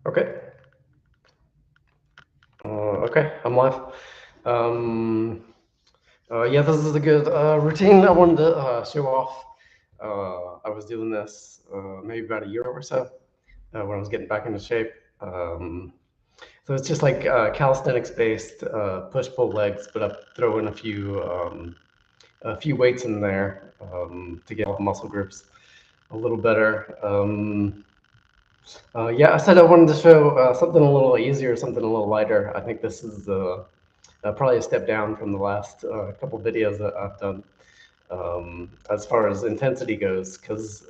Okay. Okay, I'm live. Um, yeah, this is a good routine I wanted to show off. I was doing this maybe about a year or so when I was getting back into shape. Um, so it's just like calisthenics based push pull legs, but I throw in a few weights in there to get all the muscle groups a little better. Yeah, I said I wanted to show something a little easier, something a little lighter. I think this is probably a step down from the last couple videos that I've done as far as intensity goes, because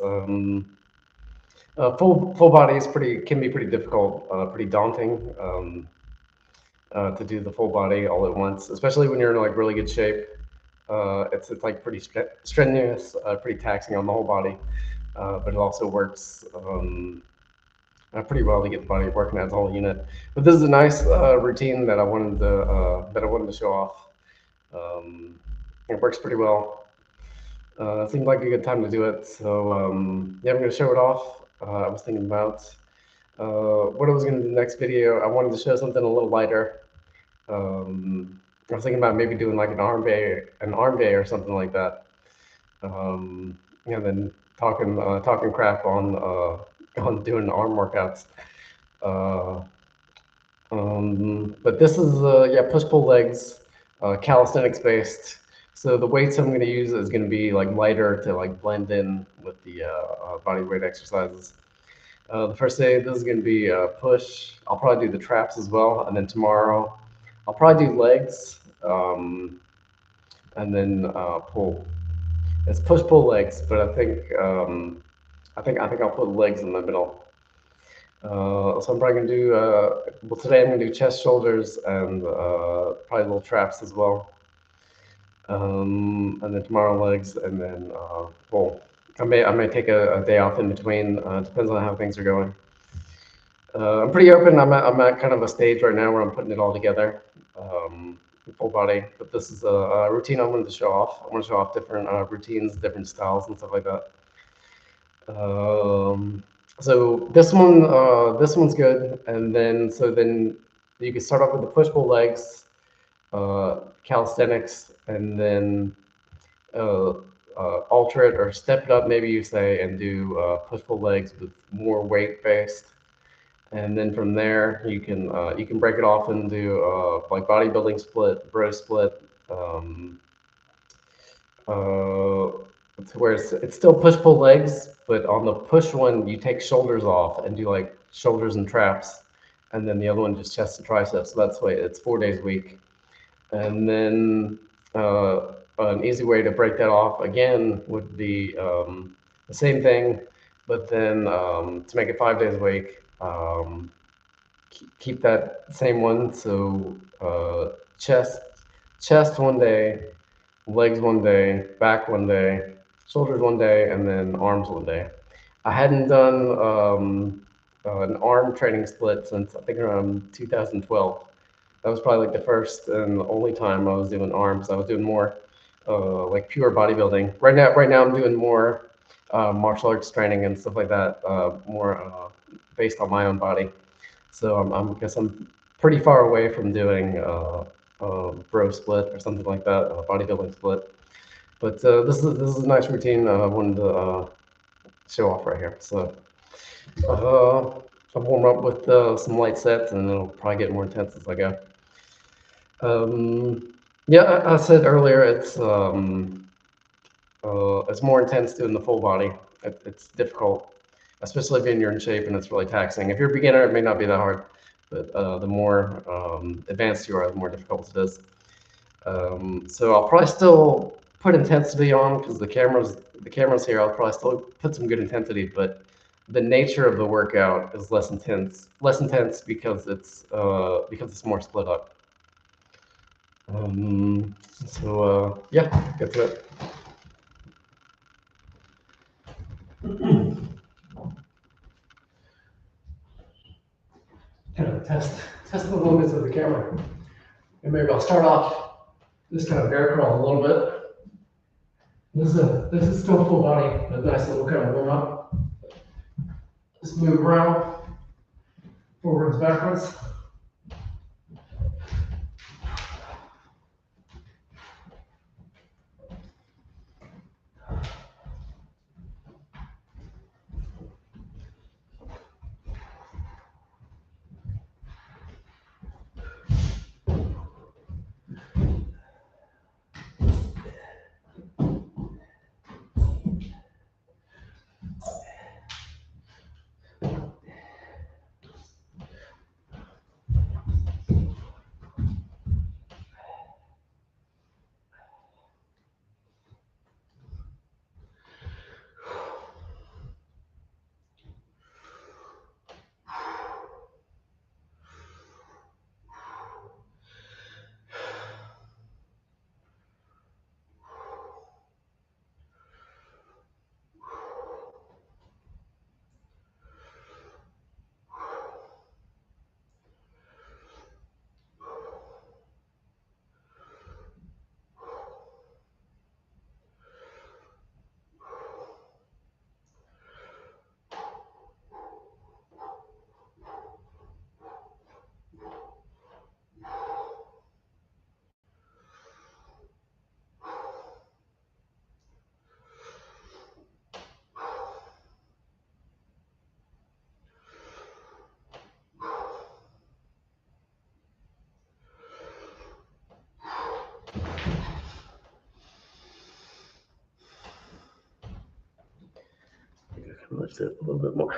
full body is pretty can be pretty difficult, pretty daunting to do the full body all at once, especially when you're in like really good shape. It's like pretty strenuous, pretty taxing on the whole body, but it also works. Pretty well to get the body working as a whole unit. But this is a nice routine that I wanted to show off. Um, it works pretty well. It seemed like a good time to do it. So yeah, I'm going to show it off. I was thinking about what I was going to do in the next video. I wanted to show something a little lighter. I was thinking about maybe doing like an arm day or something like that. And then talking crap on doing arm workouts. Uh, but this is yeah, push pull legs, calisthenics based. So the weights I'm going to use is going to be like lighter to like blend in with the body weight exercises. The first day this is going to be push. I'll probably do the traps as well, and then tomorrow I'll probably do legs, and then pull. It's push pull legs, but I think I'll put legs in the middle. So I'm probably gonna do well today. I'm gonna do chest, shoulders, and probably little traps as well. And then tomorrow legs, and then pull. I may take a day off in between. Depends on how things are going. I'm pretty open. I'm at kind of a stage right now where I'm putting it all together, full body. But this is a routine I wanted to show off. I want to show off different routines, different styles, and stuff like that. Um, so this one's good, and then you can start off with the push pull legs, calisthenics, and then uh, alter it or step it up, maybe you say, and do push pull legs with more weight based. And then from there, you can break it off into like bodybuilding split, bro split, um, uh, to where it's still push pull legs, but on the push one you take shoulders off and do like shoulders and traps, and then the other one just chest and triceps. So that's why it's 4 days a week. And then an easy way to break that off again would be the same thing, but then to make it 5 days a week, keep that same one. So chest one day, legs one day, back one day, shoulders one day, and then arms one day. I hadn't done an arm training split since I think around 2012. That was probably like the first and the only time I was doing arms. I was doing more like pure bodybuilding. Right now I'm doing more martial arts training and stuff like that, more based on my own body. So guess I'm pretty far away from doing bro split or something like that, bodybuilding split. But this is a nice routine I wanted to show off right here. So I'll warm up with some light sets, and it'll probably get more intense as I go. Yeah, I said earlier it's more intense doing the full body. It's difficult, especially if you're in shape and it's really taxing. If you're a beginner, it may not be that hard, but the more advanced you are, the more difficult it is. So I'll probably still put intensity on because the cameras here. I'll probably still put some good intensity, but the nature of the workout is less intense because it's more split up. So yeah, get to it. Kind of test the limits of the camera, and maybe I'll start off just kind of bear crawl a little bit. This is still full body, a nice little kind of warm up. Just move around Forwards, backwards. Lift it a little bit more.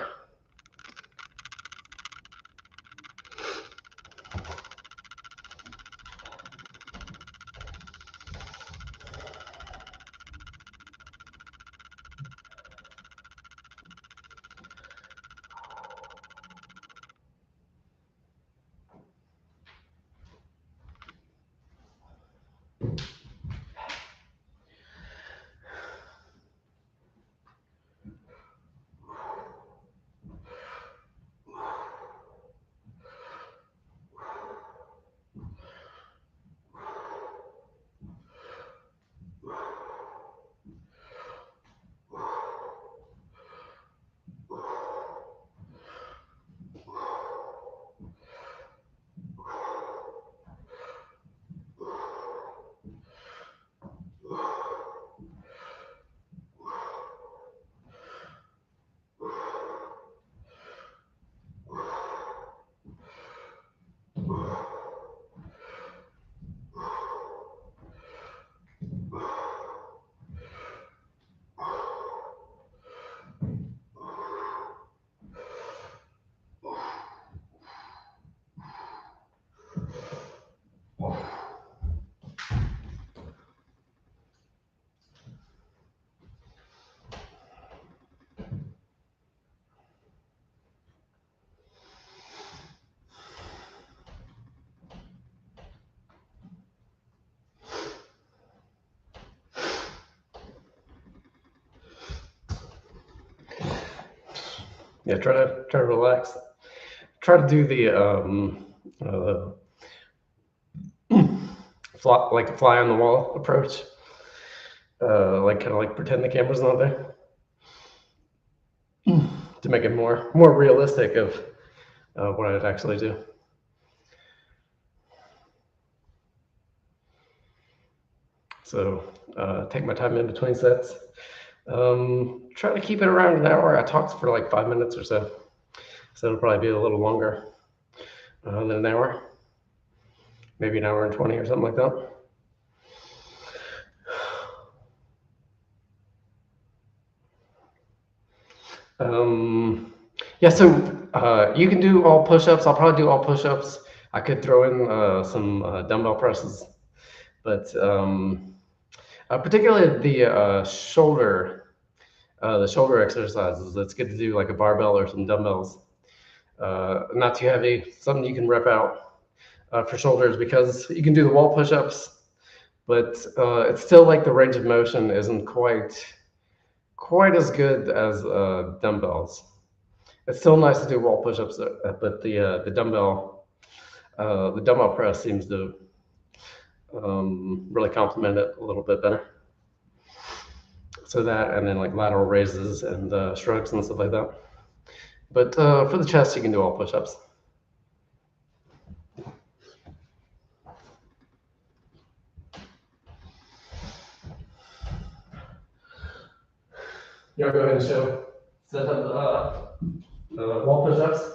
Yeah, try to relax. Try to do the fly, like a fly on the wall approach. Like kind of like pretend the camera's not there to make it more realistic of what I'd actually do. So take my time in between sets. Try to keep it around an hour. I talked for like 5 minutes or so, so it'll probably be a little longer than an hour, maybe an hour and 20 or something like that. Yeah, so you can do all push-ups. I'll probably do all push-ups. I could throw in some dumbbell presses, but particularly the shoulder exercises. It's good to do like a barbell or some dumbbells. Not too heavy, something you can rep out for shoulders, because you can do the wall push-ups, but it's still like the range of motion isn't quite as good as dumbbells. It's still nice to do wall push-ups, but the dumbbell press seems to really complement it a little bit better. So that, and then like lateral raises and shrugs and stuff like that. But for the chest, you can do all push-ups. You want to go ahead and show set up the wall push-ups?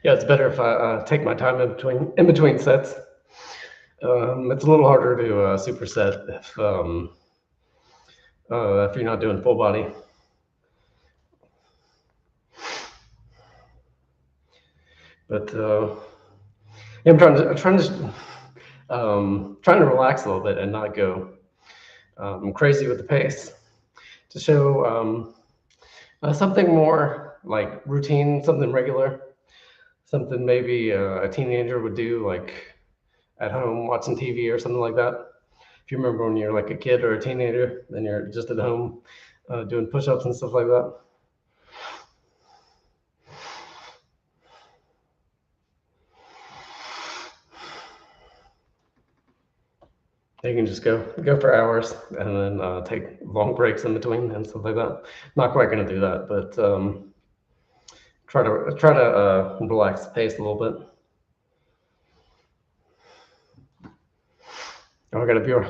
Yeah, it's better if I take my time in between sets. It's a little harder to superset if you're not doing full body. But yeah, trying to relax a little bit and not go crazy with the pace to show something more like routine, something regular, something maybe a teenager would do like at home watching TV or something like that. If you remember when you're like a kid or a teenager, then you're just at home doing push-ups and stuff like that. You can just go for hours and then take long breaks in between and stuff like that. Not quite going to do that, but try to relax the pace a little bit. Oh, I got a viewer.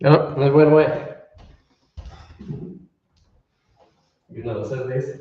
Oh, it went away. You know the these.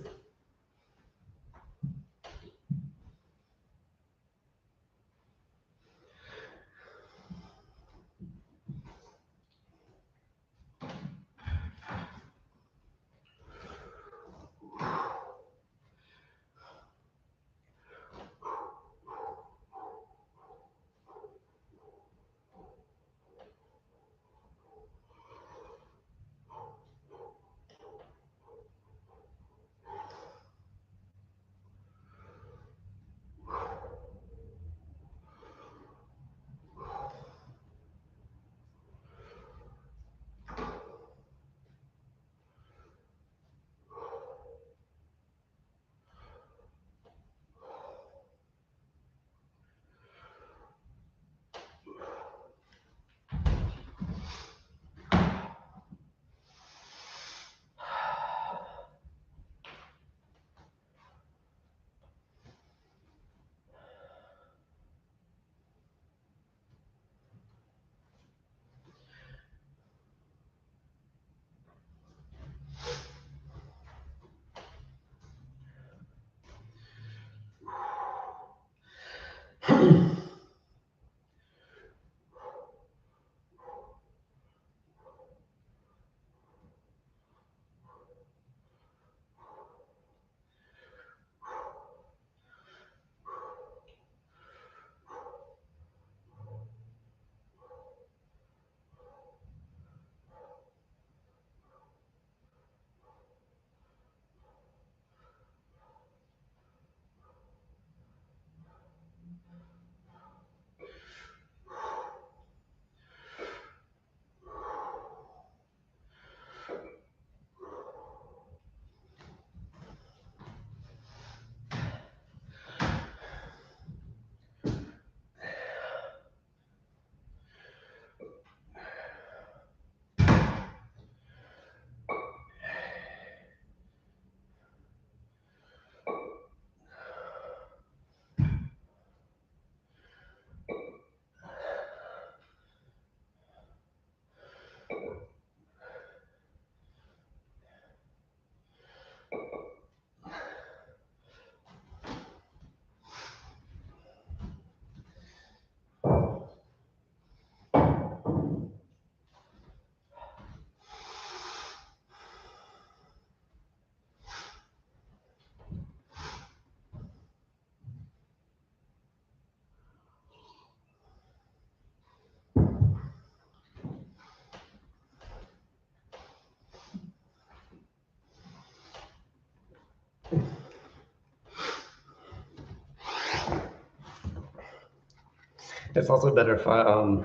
It's also better if I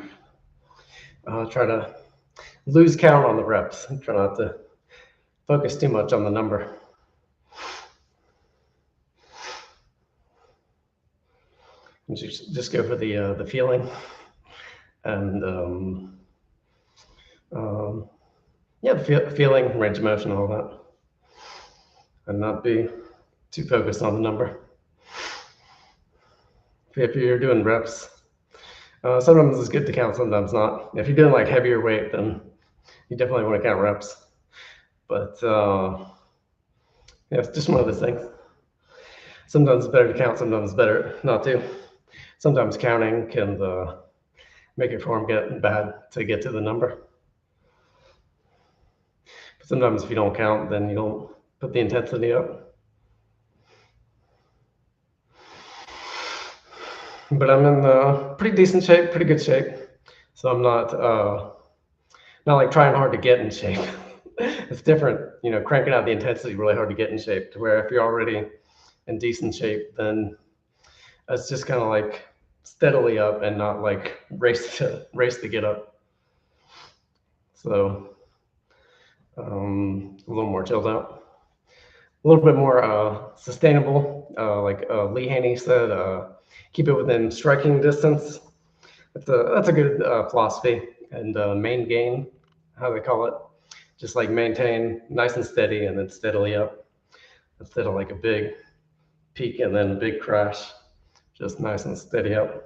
try to lose count on the reps. Try not to focus too much on the number. And just go for the feeling and yeah, the feeling, range of motion, all that, and not be too focused on the number. If you're doing reps, sometimes it's good to count, sometimes not. If you're doing like heavier weight, then you definitely want to count reps. But yeah, it's just one of those things. Sometimes it's better to count, sometimes it's better not to. Sometimes counting can make your form get bad to get to the number. But sometimes if you don't count, then you don't put the intensity up. But I'm in pretty decent shape, pretty good shape. So I'm not like trying hard to get in shape. It's different, you know, cranking out the intensity really hard to get in shape. To where if you're already in decent shape, then it's just kind of like steadily up and not like race to get up. So a little more chilled out, a little bit more sustainable. Like Lee Haney said, keep it within striking distance. That's a good philosophy. And main gain, how they call it, just like maintain nice and steady and then steadily up instead of like a big peak and then a big crash. Just nice and steady up.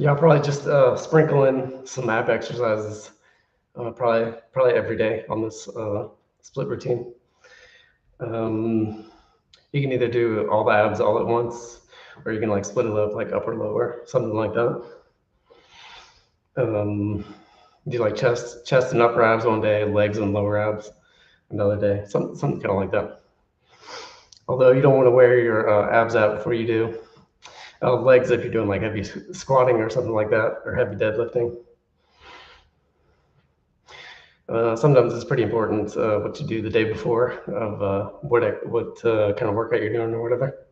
Yeah, I'll probably just sprinkle in some ab exercises, probably every day on this split routine. You can either do all the abs all at once, or you can like split it up like upper lower, something like that. Do like chest and upper abs one day, legs and lower abs another day, something kind of like that. Although you don't want to wear your abs out before you do legs if you're doing like heavy squatting or something like that, or heavy deadlifting. Sometimes it's pretty important what you do the day before of what kind of workout you're doing or whatever.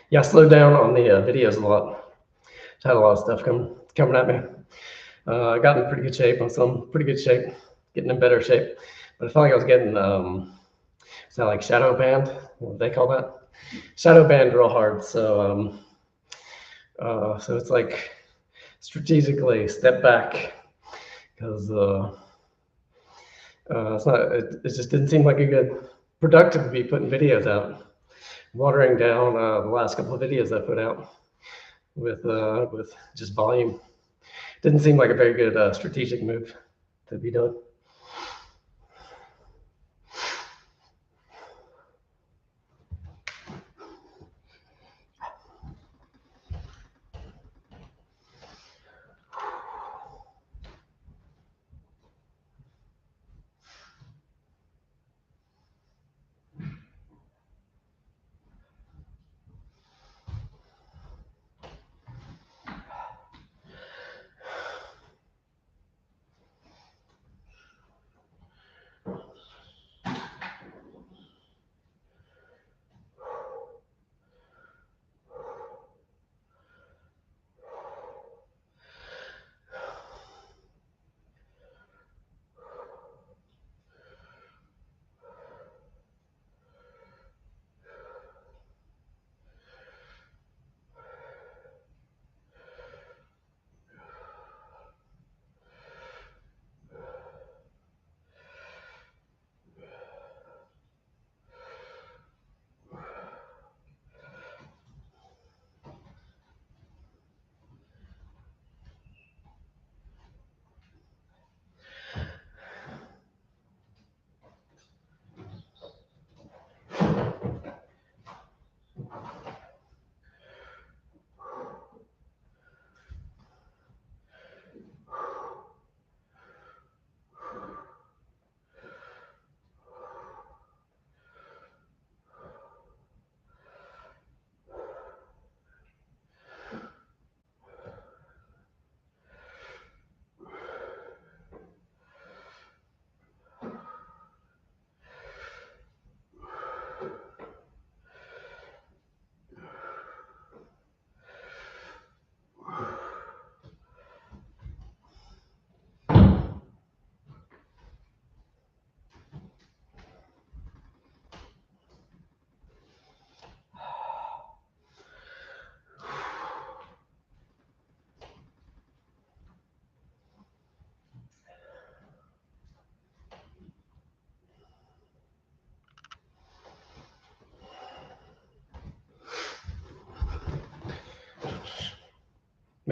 Yeah, I slowed down on the videos a lot. Just had a lot of stuff coming at me. I got in pretty good shape. I'm still in pretty good shape, getting in better shape. But I felt like I was getting, is that like shadow banned? What do they call that? Shadow banned real hard. So it's like strategically step back because it's not. It just didn't seem like a good productive to be putting videos out. Watering down the last couple of videos I put out with just volume. Didn't seem like a very good strategic move to be done.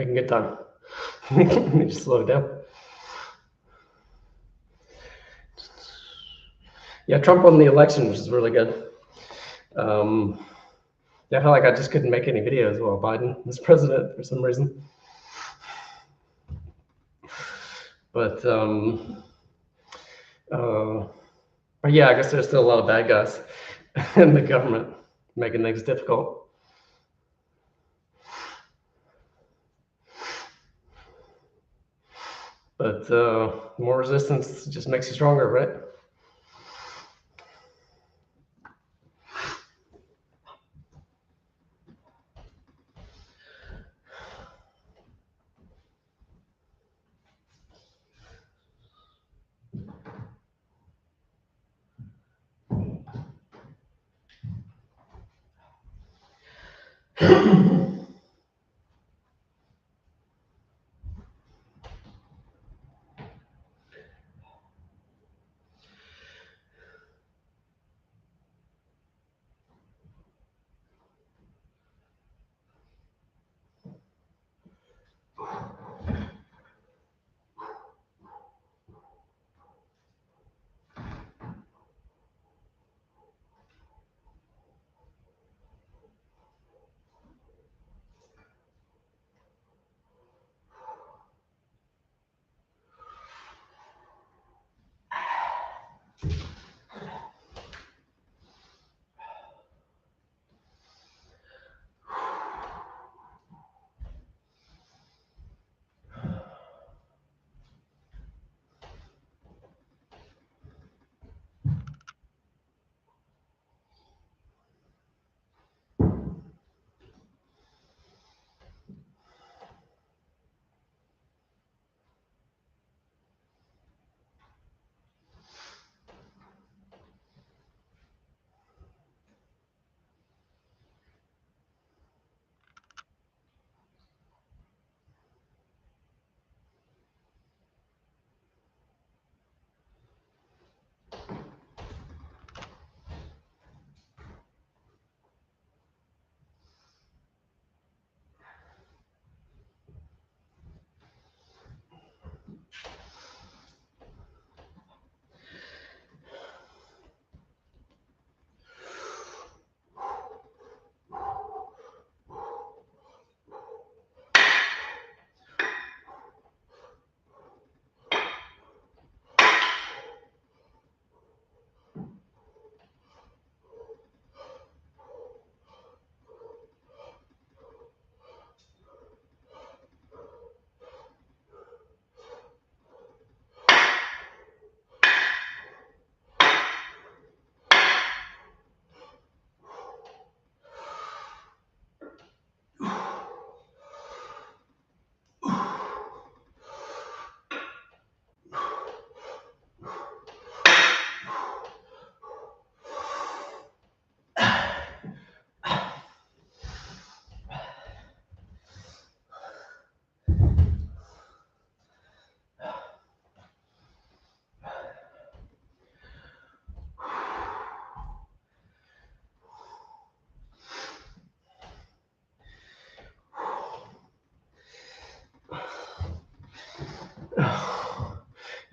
making good time. Let me just slow it down. Yeah, Trump won the election, which is really good. Yeah, I felt like I just couldn't make any videos while Biden was president for some reason. But yeah, I guess there's still a lot of bad guys in the government making things difficult. But more resistance just makes you stronger, right?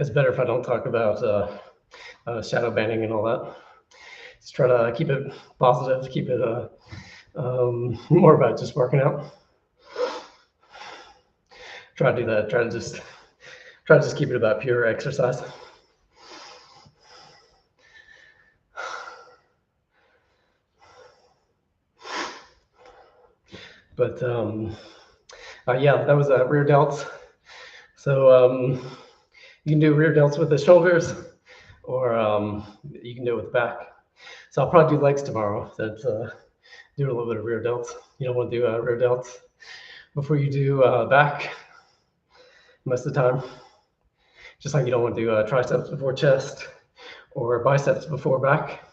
It's better if I don't talk about shadow banning and all that. Just try to keep it positive, keep it more about just working out. Try to do that. Try to just keep it about pure exercise. But yeah, that was rear delts. So you can do rear delts with the shoulders, or you can do it with the back. So I'll probably do legs tomorrow. That's do a little bit of rear delts. You don't want to do rear delts before you do back most of the time. Just like you don't want to do triceps before chest or biceps before back.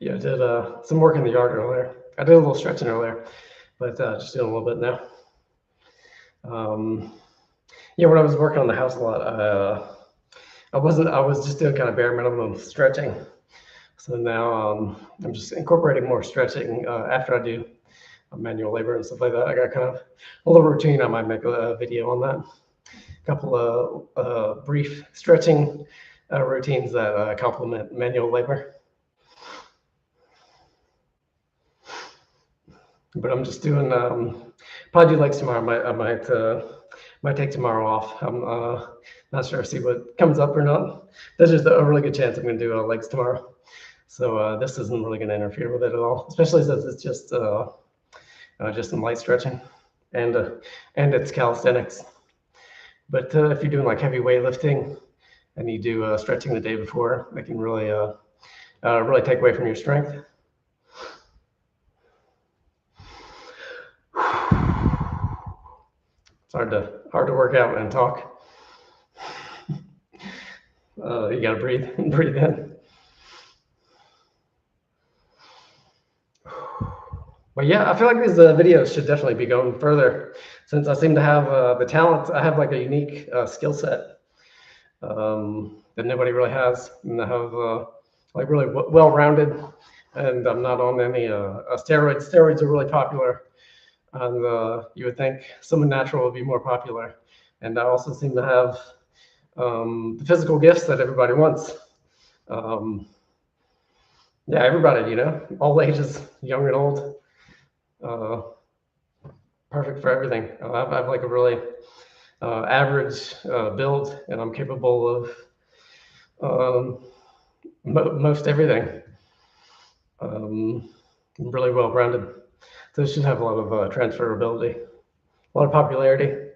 Yeah, I did some work in the yard earlier. I did a little stretching earlier, but just doing a little bit now. Yeah, when I was working on the house a lot, I wasn't. I was just doing kind of bare minimum stretching. So now I'm just incorporating more stretching after I do manual labor and stuff like that. I got kind of a little routine. I might make a video on that. A couple of brief stretching routines that complement manual labor. But I'm just doing probably do legs tomorrow. I might take tomorrow off. I'm not sure. See what comes up or not. There's just a really good chance I'm going to do legs tomorrow. So this isn't really going to interfere with it at all, especially since it's just some light stretching, and it's calisthenics. But if you're doing like heavy weightlifting and you do stretching the day before, it can really take away from your strength. It's hard to work out and talk. You gotta breathe in. But yeah, I feel like these videos should definitely be going further, since I seem to have the talent. I have like a unique skill set that nobody really has, and I have like really well-rounded, and I'm not on any steroids. Steroids are really popular, and you would think someone natural would be more popular. And I also seem to have the physical gifts that everybody wants. Yeah, everybody, all ages, young and old, uh, perfect for everything. I have like a really average build, and I'm capable of most everything. Really well rounded. So it should have a lot of transferability, a lot of popularity.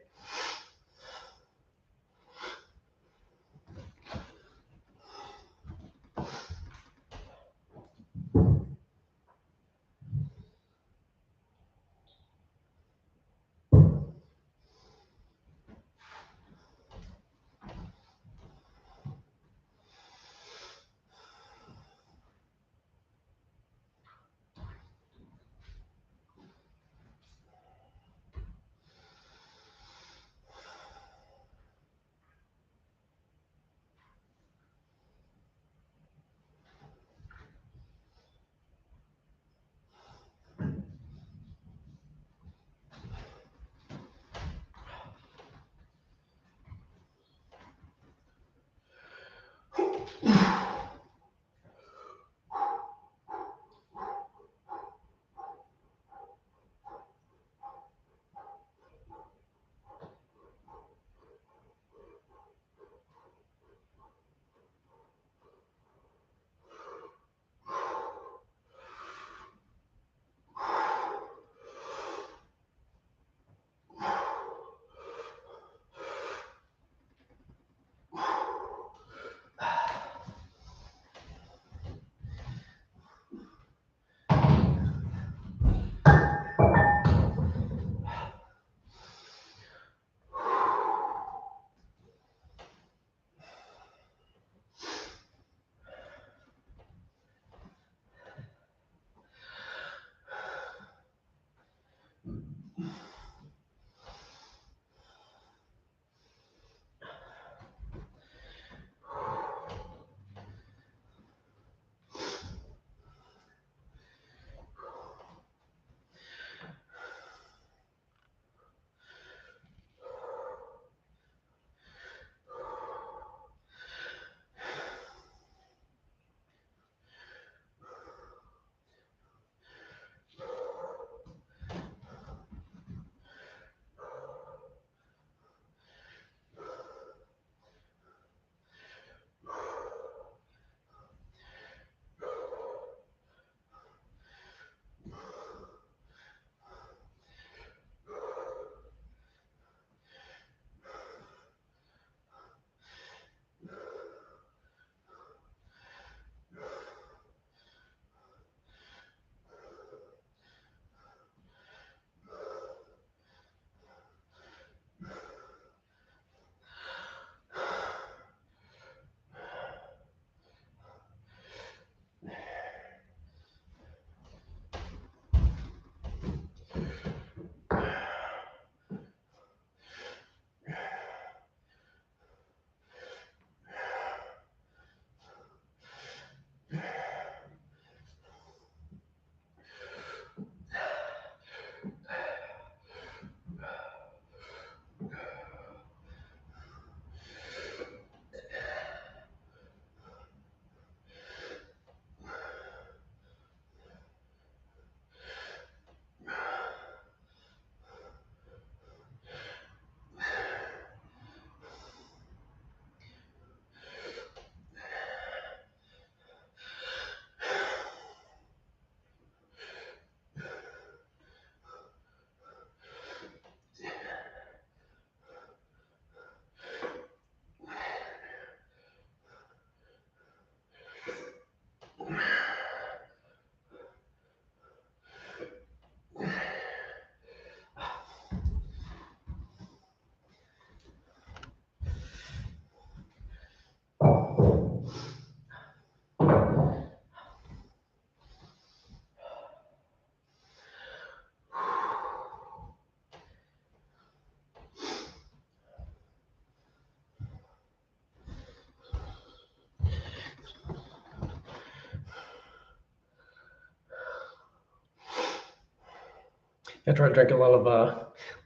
I try to drink a lot of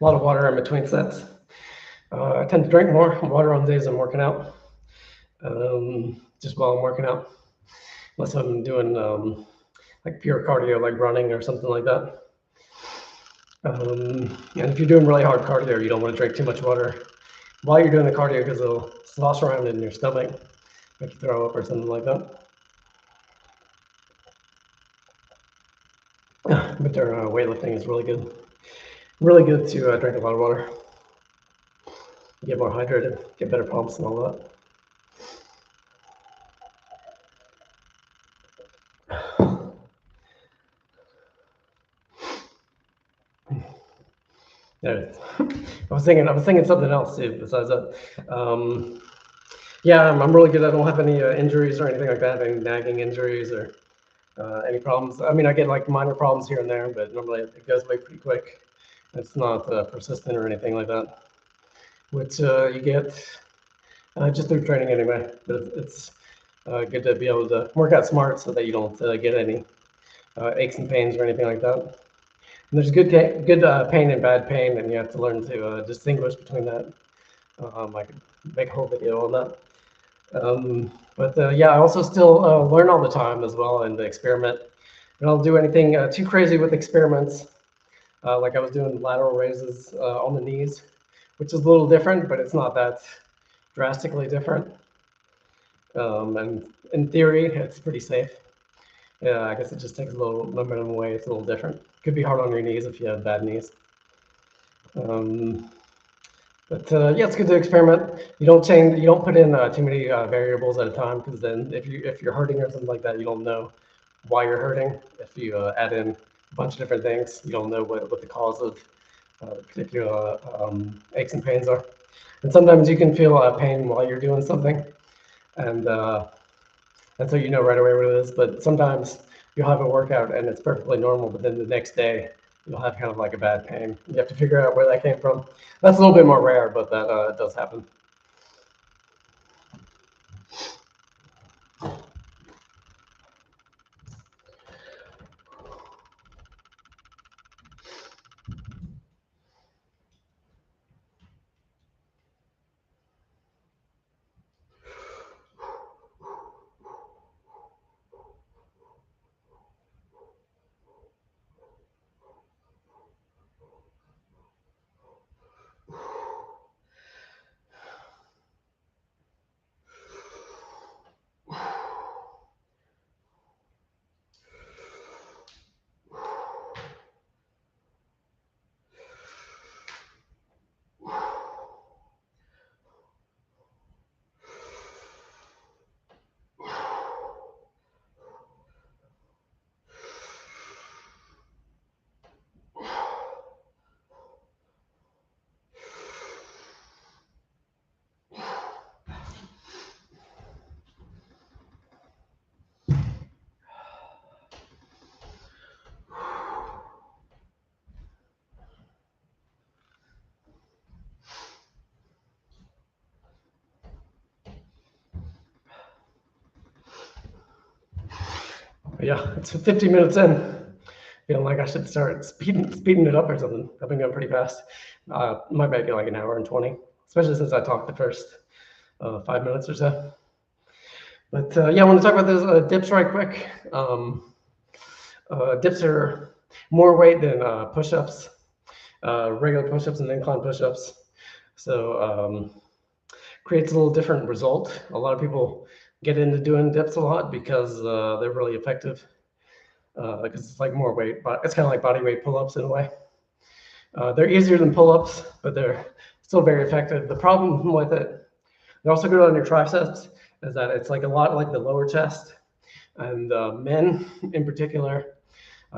water in between sets. I tend to drink more water on days I'm working out, just while I'm working out, unless I'm doing like pure cardio, like running or something like that. And if you're doing really hard cardio, you don't want to drink too much water while you're doing the cardio because it'll slosh around in your stomach, make you throw up or something like that. But their weightlifting is really good. Really good to drink a lot of water. Get more hydrated, get better pumps and all that. Yeah, I was thinking something else too besides that. Yeah, I'm really good. I don't have any injuries or anything like that, any nagging injuries or any problems. I mean, I get like minor problems here and there, but normally it goes away pretty quick. It's not persistent or anything like that, which you get just through training anyway. But it's good to be able to work out smart so that you don't get any aches and pains or anything like that. And there's good pain and bad pain, and you have to learn to distinguish between that. I could make a whole video on that. But yeah, I also still learn all the time as well and experiment. I don't do anything too crazy with experiments. Like I was doing lateral raises on the knees, which is a little different, but it's not that drastically different. And in theory, it's pretty safe. Yeah, I guess it just takes a little momentum away. It's a little different. Could be hard on your knees if you have bad knees. But yeah, it's good to experiment. You don't put in too many variables at a time, because then if you're hurting or something like that, you don't know why you're hurting. If you add in a bunch of different things, you don't know what the cause of particular aches and pains are. And sometimes you can feel pain while you're doing something, and so you know right away what it is. But sometimes you'll have a workout and it's perfectly normal, but then the next day you'll have kind of like a bad pain. You have to figure out where that came from. That's a little bit more rare, but that does happen. But yeah, it's 15 minutes in. Feeling like I should start speeding it up or something. I've been going pretty fast. Might make it like an hour and 20, especially since I talked the first 5 minutes or so. But yeah, I want to talk about those dips right quick. Dips are more weight than push-ups, regular push-ups and incline push-ups. So creates a little different result. A lot of people get into doing dips a lot because they're really effective. Because it's like more weight, but it's kind of like body weight pull-ups in a way. They're easier than pull-ups, but they're still very effective. The problem with it, they're also good on your triceps, is that it's like a lot like the lower chest. And men in particular,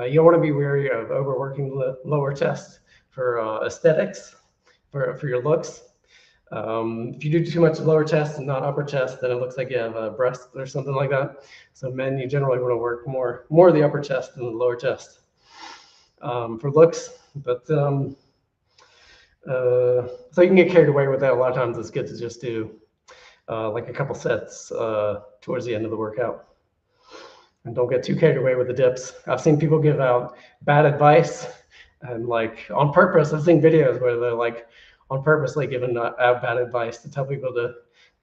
you don't want to be wary of overworking the lower chest for aesthetics, for your looks. If you do too much lower chest and not upper chest, then it looks like you have a breast or something like that. So men, you generally want to work more of the upper chest than the lower chest for looks. But so you can get carried away with that. A lot of times it's good to just do like a couple sets towards the end of the workout. And don't get too carried away with the dips. I've seen people give out bad advice And like on purpose, I've seen videos where they're like on purposely giving bad advice to tell people to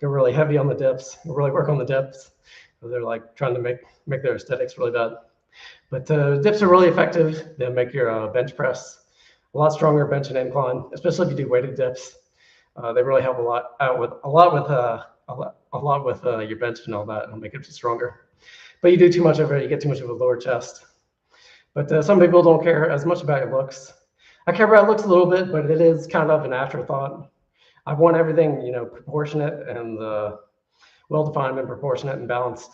go really heavy on the dips, really work on the dips. They're like trying to make their aesthetics really bad. But dips are really effective. They make your bench press a lot stronger, bench and incline, especially if you do weighted dips. They really help a lot with your bench and all that, and make it stronger. But you do too much of it, you get too much of a lower chest. But some people don't care as much about your looks. I care about looks a little bit, but it is kind of an afterthought. I want everything, proportionate and well-defined and proportionate and balanced.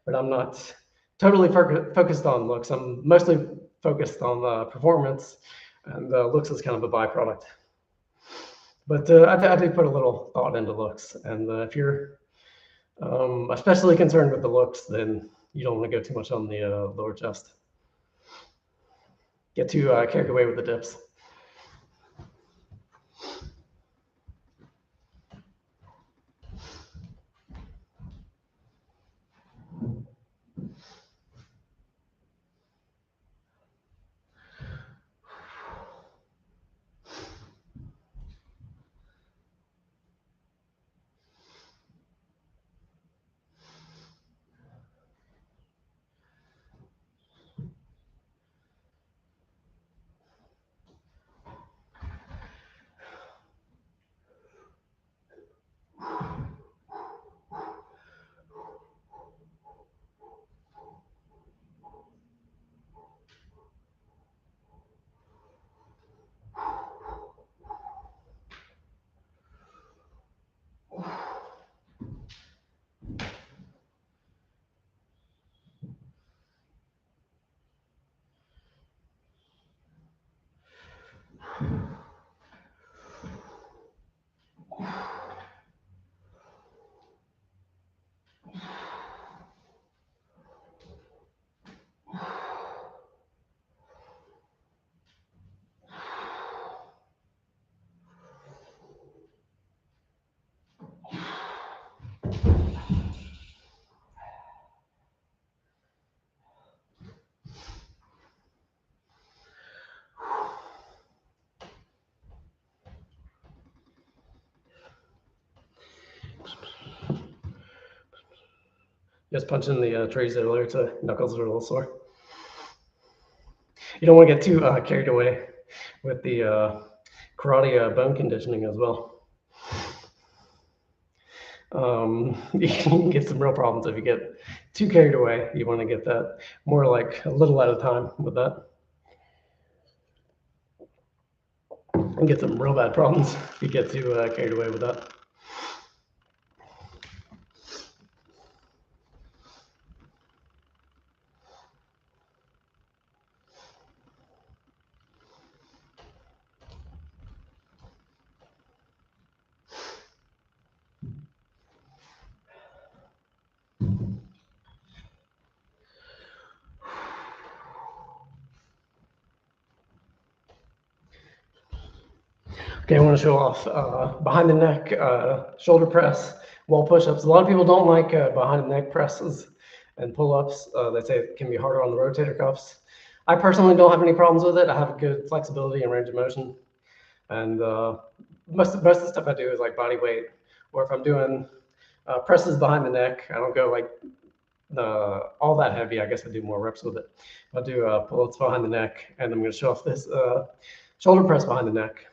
But I'm not totally focused on looks. I'm mostly focused on performance, and looks is kind of a byproduct. But I do put a little thought into looks, and if you're especially concerned with the looks, then you don't want to go too much on the lower chest. Get too carried away with the dips. Just punching the trees earlier, so knuckles are a little sore. You don't want to get too carried away with the karate bone conditioning as well. You can get some real problems if you get too carried away. You want to get that more like a little at a time with that. And get some real bad problems if you get too carried away with that. Okay, I want to show off behind the neck shoulder press, wall push-ups. A lot of people don't like behind the neck presses and pull-ups. They say it can be harder on the rotator cuffs. I personally don't have any problems with it. I have good flexibility and range of motion. And most of the stuff I do is like body weight, or if I'm doing presses behind the neck, I don't go like all that heavy. I guess I do more reps with it. I'll do pull-ups behind the neck, and I'm going to show off this shoulder press behind the neck.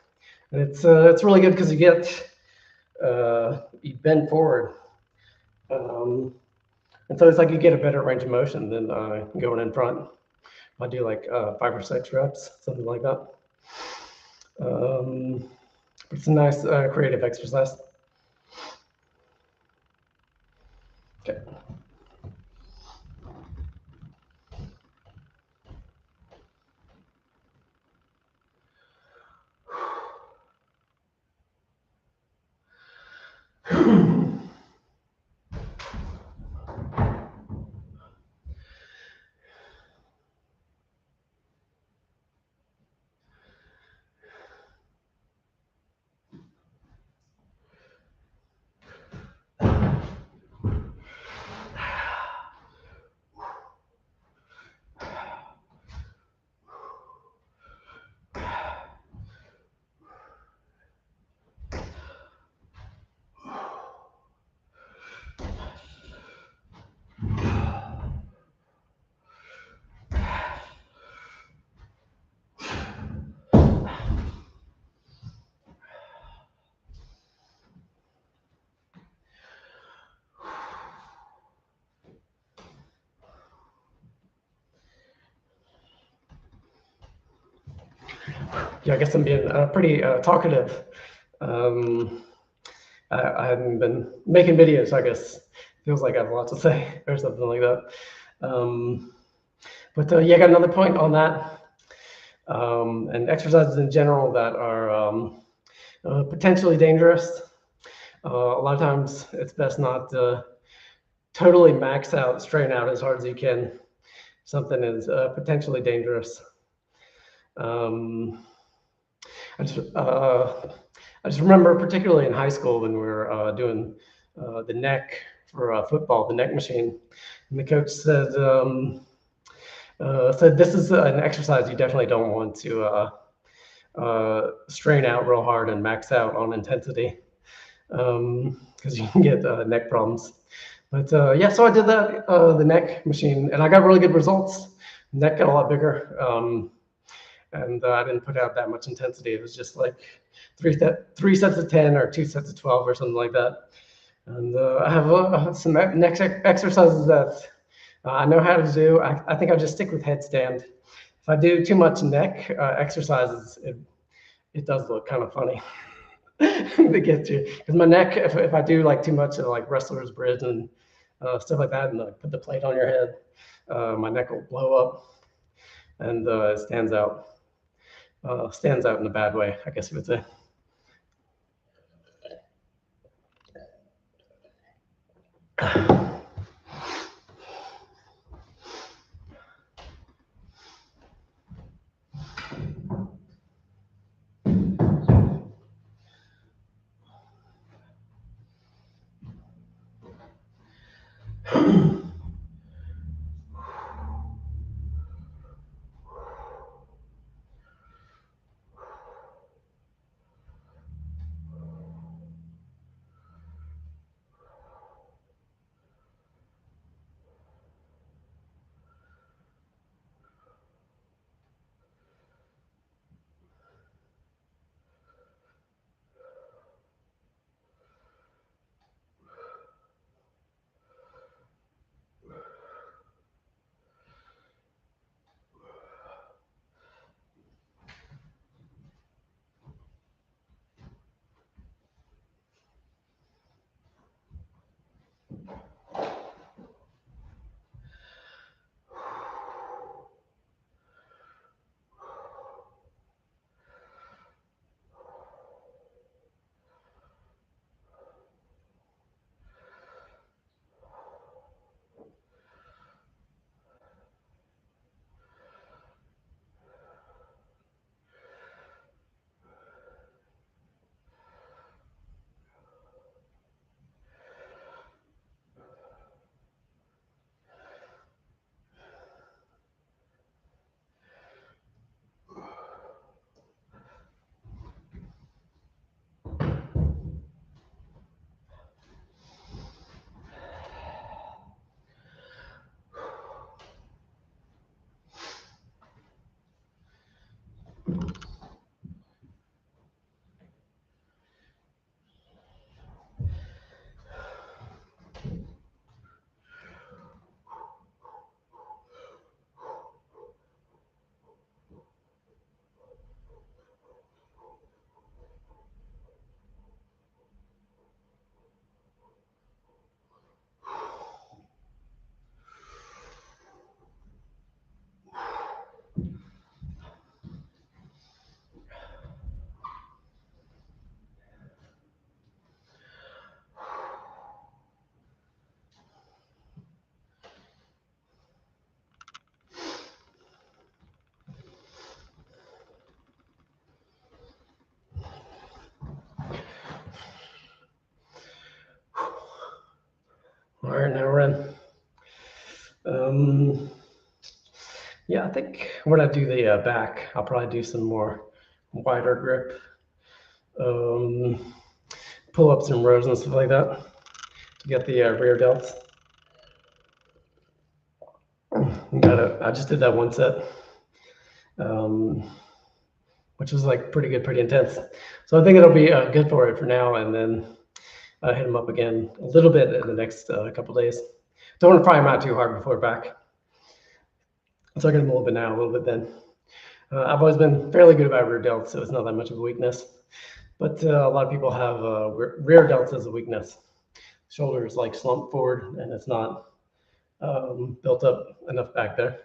And it's really good because you bend forward, and so it's like you get a better range of motion than going in front. I do like 5 or 6 reps, something like that. It's a nice creative exercise. Okay. Yeah, I guess I'm being pretty talkative. I haven't been making videos, so I guess feels like I have a lot to say or something like that. But yeah, I got another point on that. And exercises in general that are potentially dangerous. A lot of times it's best not to totally max out, strain out as hard as you can. Something is potentially dangerous. I just remember, particularly in high school, when we were doing the neck for football, the neck machine, and the coach said this is an exercise you definitely don't want to strain out real hard and max out on intensity, because you can get neck problems. But yeah, so I did that, the neck machine, and I got really good results. Neck got a lot bigger. And I didn't put out that much intensity. It was just like three sets of 10 or 2 sets of 12 or something like that. And I have some neck exercises that I know how to do. I think I'll just stick with headstand. If I do too much neck exercises, it does look kind of funny to get you. Because my neck, if I do like too much of like wrestler's bridge and stuff like that, and put the plate on your head, my neck will blow up, and it stands out in a bad way, I guess you would say. All right, now we're in. Yeah, I think when I do the back, I'll probably do some more wider grip, pull-ups and rows and stuff like that to get the rear delts. I just did that one set, which was like pretty good, pretty intense. So I think it'll be good for it for now, and then hit them up again a little bit in the next couple days. Don't want to pry them out too hard before back. So I get them a little bit now, a little bit then. I've always been fairly good about rear delts, so it's not that much of a weakness. But a lot of people have rear delts as a weakness. Shoulders like slump forward, and it's not built up enough back there.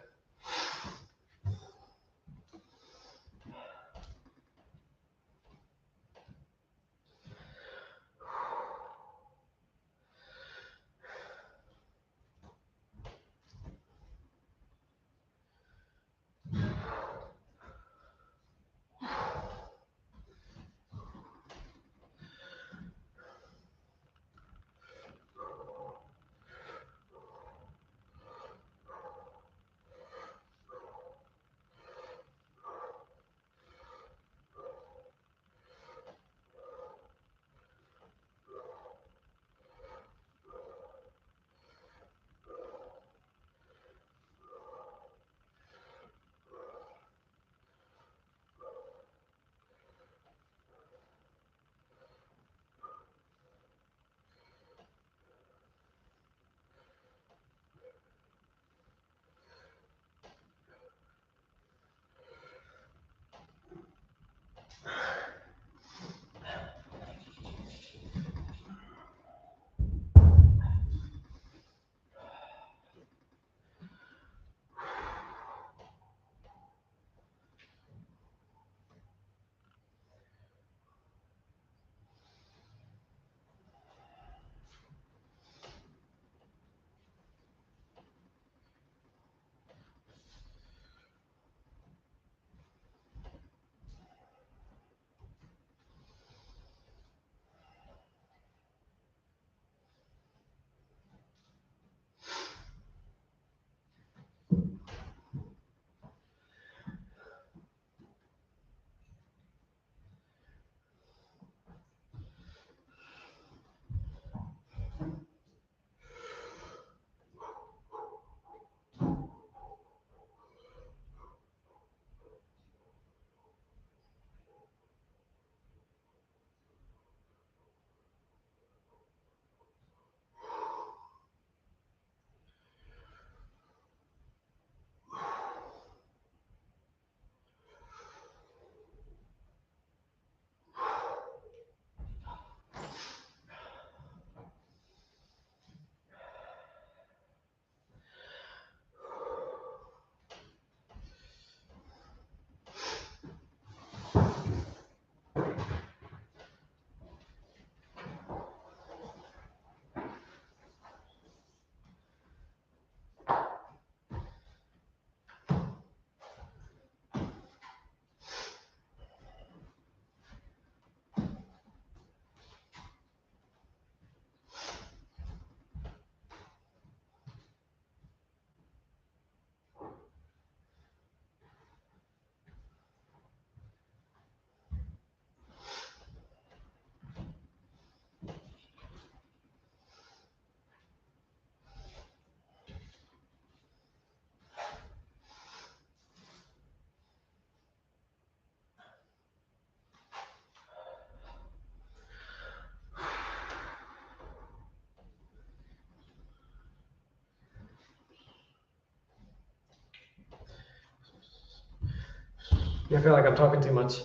I feel like I'm talking too much.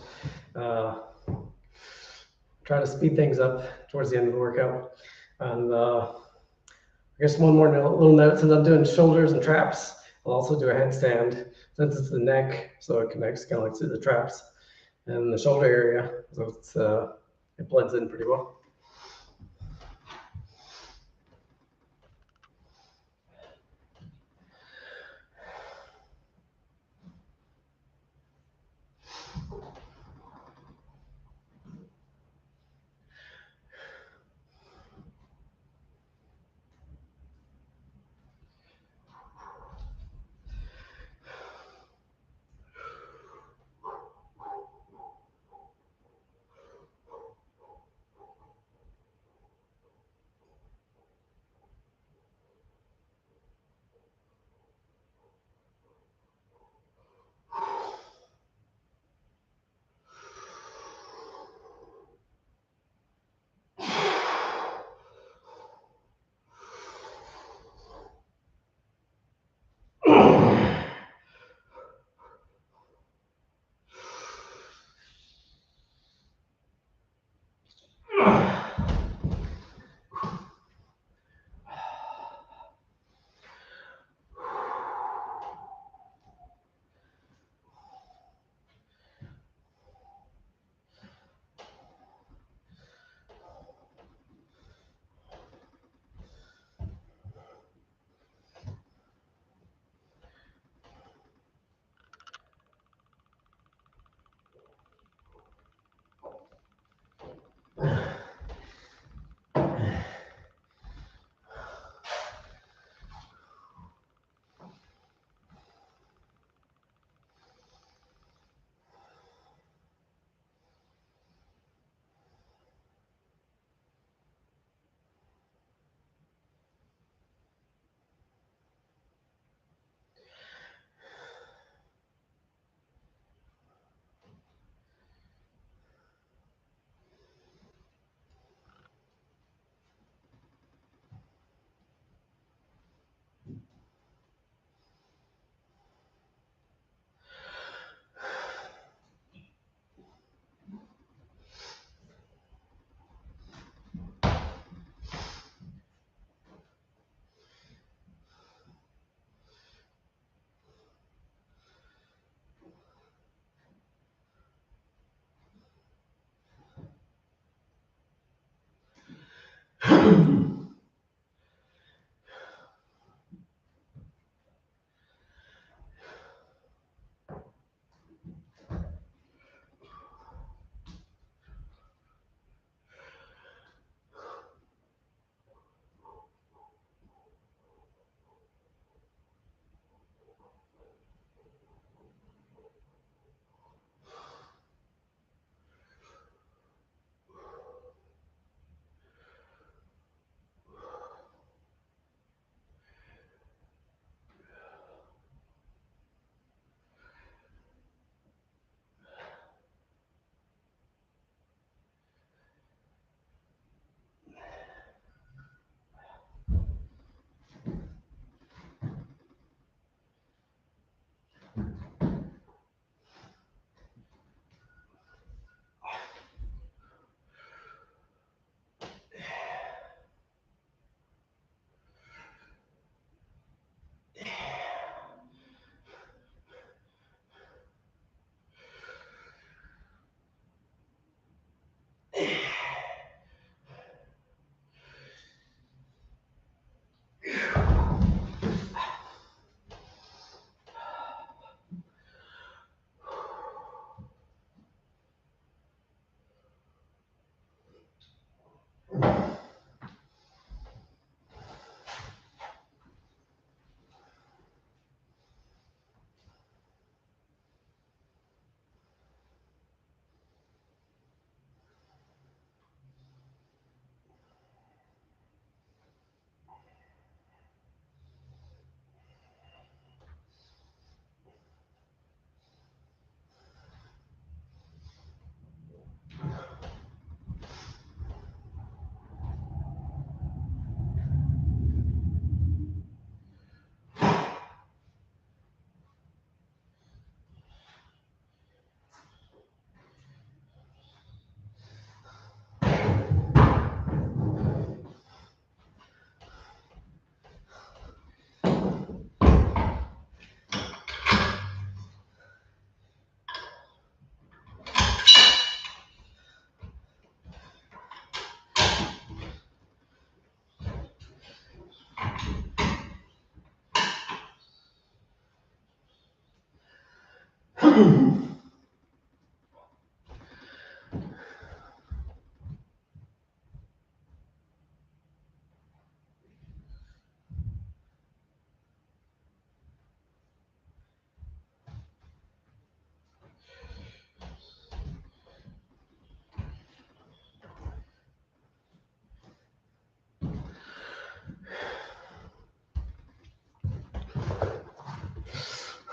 Try to speed things up towards the end of the workout. And I guess one more little note, since I'm doing shoulders and traps, I'll also do a headstand since it's the neck, so it connects kind of like to the traps and the shoulder area. So it blends in pretty well.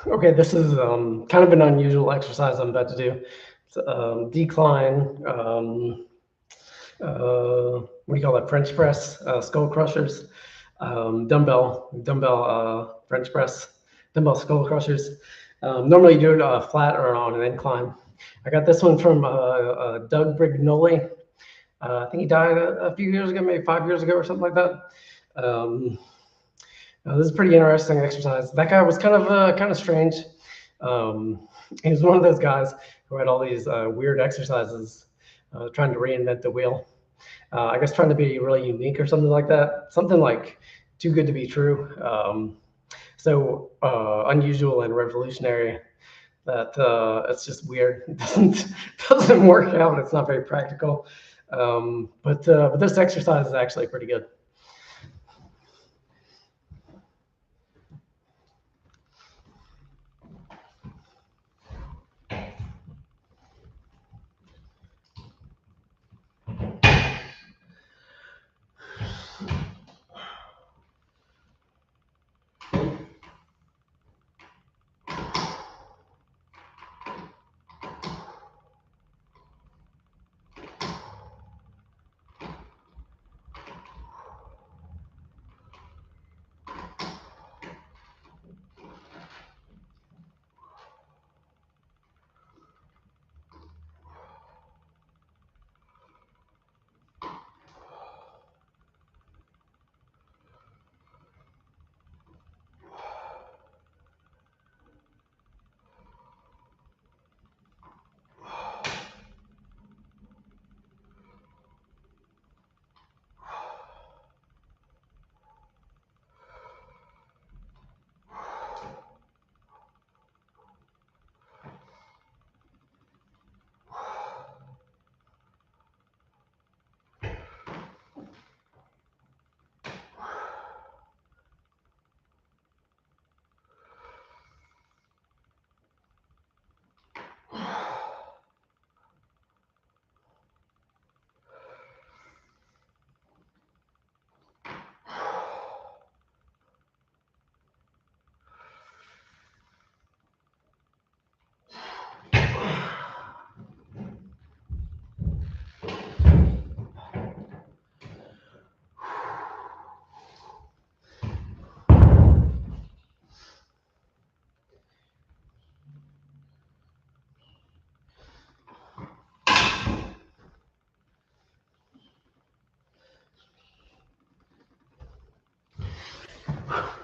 Okay, this is kind of an unusual exercise I'm about to do. It's, decline, what do you call that? French press, skull crushers, dumbbell French press, dumbbell skull crushers. Normally you do it flat or on an incline. I got this one from Doug Brignoli. I think he died a few years ago, maybe 5 years ago or something like that. This is a pretty interesting exercise. That guy was kind of strange. He was one of those guys who had all these weird exercises, trying to reinvent the wheel. I guess trying to be really unique or something like that. Something like too good to be true. So unusual and revolutionary that it's just weird. It doesn't work out. It's not very practical. But this exercise is actually pretty good.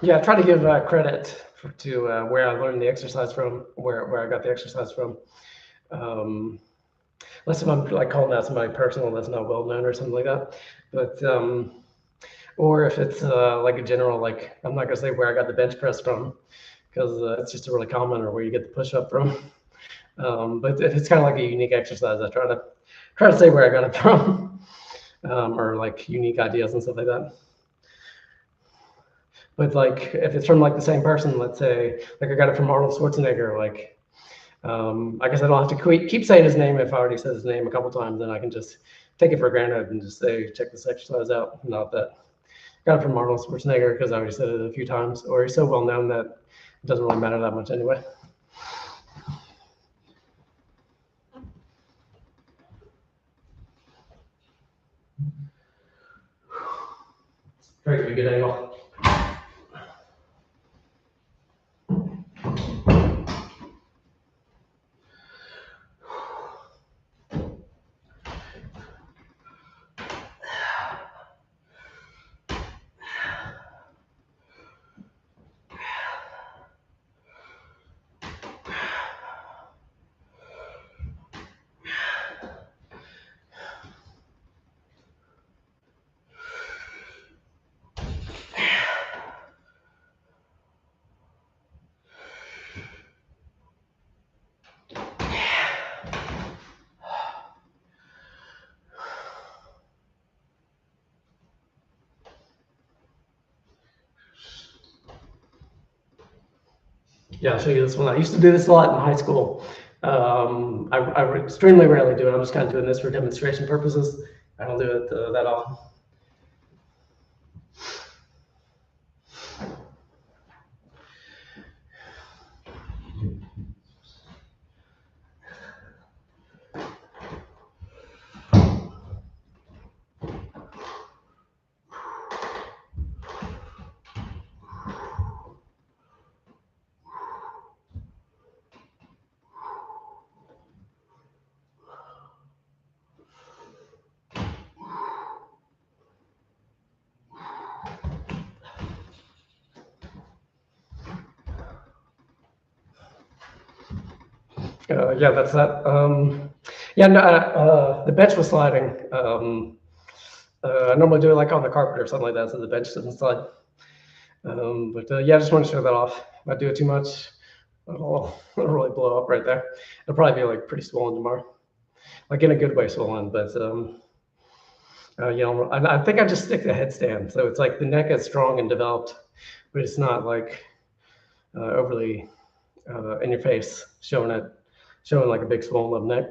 Yeah, I try to give credit to where I learned the exercise from, where I got the exercise from. Um, Unless if I'm like calling out somebody personal that's not well known or something like that. But or if it's like a general, like I'm not gonna say where I got the bench press from because it's just a really common, or where you get the push up from. But if it's kind of like a unique exercise, I try to say where I got it from, or like unique ideas and stuff like that. But like if it's from like the same person, let's say like I got it from Arnold Schwarzenegger, like I guess I don't have to keep saying his name. If I already said his name a couple times, then I can just take it for granted and just say, check this exercise out. Not that I got it from Arnold Schwarzenegger because I already said it a few times, or he's so well known that it doesn't really matter that much anyway. Try to get a good angle. Yeah, I'll show you this one. I used to do this a lot in high school. I extremely rarely do it. I'm just kind of doing this for demonstration purposes. I don't do it that often. Yeah, that's that. Yeah, no, the bench was sliding. I normally do it like on the carpet or something like that, so the bench doesn't slide. But yeah, I just want to show that off. If I do it too much, it'll really blow up right there. It'll probably be like pretty swollen tomorrow, like in a good way swollen. But you know, I think I just stick to headstand, so it's like the neck is strong and developed, but it's not like overly in your face, showing like a big swollen up neck.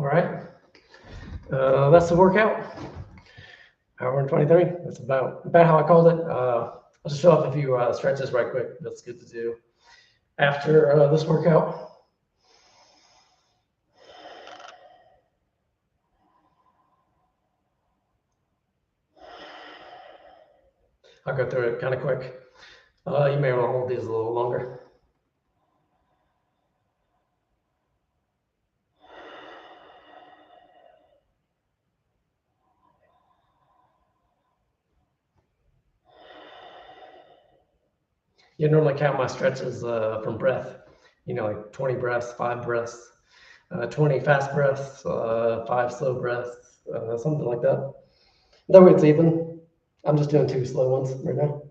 All right. That's the workout. Hour and 23. That's about how I called it. I'll just show off a few stretches right quick. That's good to do after this workout. I'll go through it kind of quick. You may want to hold these a little longer. You normally count my stretches from breath. You know, like 20 breaths, 5 breaths, 20 fast breaths, 5 slow breaths, something like that. That way it's even. I'm just doing 2 slow ones right now.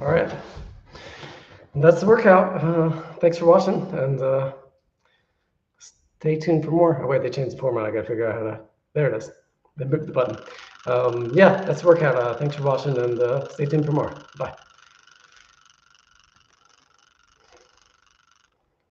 All right. That's the workout. Thanks for watching, and stay tuned for more. Oh, wait, they changed the format. I got to figure out how to. There it is. They moved the button. Yeah, that's the workout. Thanks for watching, and stay tuned for more. Bye.